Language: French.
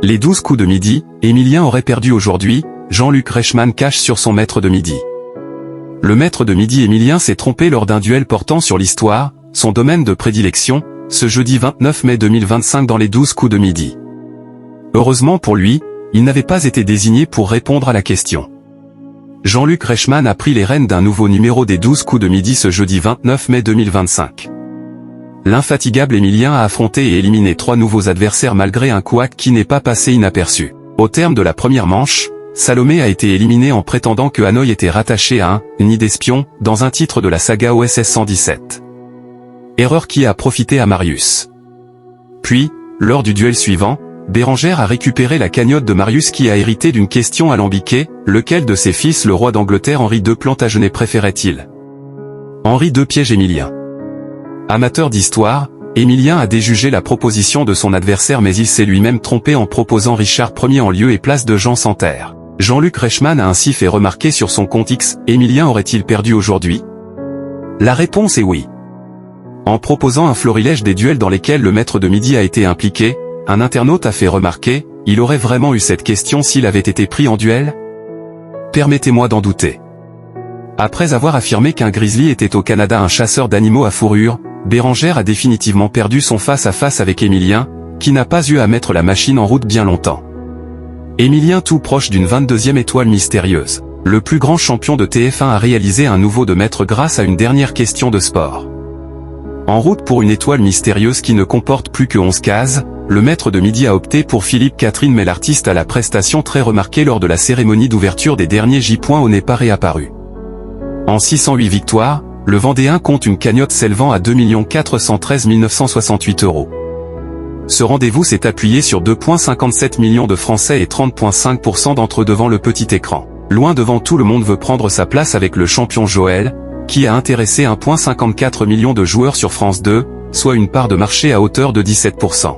Les 12 coups de midi, Emilien aurait perdu aujourd'hui, Jean-Luc Reichmann cache sur son maître de midi. Le maître de midi Emilien s'est trompé lors d'un duel portant sur l'histoire, son domaine de prédilection, ce jeudi 29 mai 2025 dans les 12 coups de midi. Heureusement pour lui, il n'avait pas été désigné pour répondre à la question. Jean-Luc Reichmann a pris les rênes d'un nouveau numéro des 12 coups de midi ce jeudi 29 mai 2025. L'infatigable Emilien a affronté et éliminé 3 nouveaux adversaires malgré un couac qui n'est pas passé inaperçu. Au terme de la première manche, Salomé a été éliminé en prétendant que Hanoï était rattaché à un « nid d'espions » dans un titre de la saga OSS 117. Erreur qui a profité à Marius. Puis, lors du duel suivant, Bérengère a récupéré la cagnotte de Marius qui a hérité d'une question alambiquée, lequel de ses fils le roi d'Angleterre Henri II Plantagenet préférait-il? Henri II piège Emilien. Amateur d'histoire, Emilien a déjugé la proposition de son adversaire mais il s'est lui-même trompé en proposant Richard Ier en lieu et place de Jean Santerre. Jean-Luc Reichmann a ainsi fait remarquer sur son compte X, Emilien aurait-il perdu aujourd'hui? La réponse est oui. En proposant un florilège des duels dans lesquels le maître de midi a été impliqué, un internaute a fait remarquer, il aurait vraiment eu cette question s'il avait été pris en duel? Permettez-moi d'en douter. Après avoir affirmé qu'un grizzly était au Canada un chasseur d'animaux à fourrure, Bérengère a définitivement perdu son face-à-face avec Emilien, qui n'a pas eu à mettre la machine en route bien longtemps. Emilien tout proche d'une 22e étoile mystérieuse. Le plus grand champion de TF1 a réalisé un nouveau de maître grâce à une dernière question de sport. En route pour une étoile mystérieuse qui ne comporte plus que 11 cases, le maître de midi a opté pour Philippe Catherine mais l'artiste à la prestation très remarquée lors de la cérémonie d'ouverture des derniers J-Points au n'est pas réapparu. En 608 victoires, le Vendéen compte une cagnotte s'élevant à 2 413 968 €. Ce rendez-vous s'est appuyé sur 2,57 millions de Français et 30,5% d'entre eux devant le petit écran. Loin devant tout le monde veut prendre sa place avec le champion Joël, qui a intéressé 1,54 million de joueurs sur France 2, soit une part de marché à hauteur de 17%.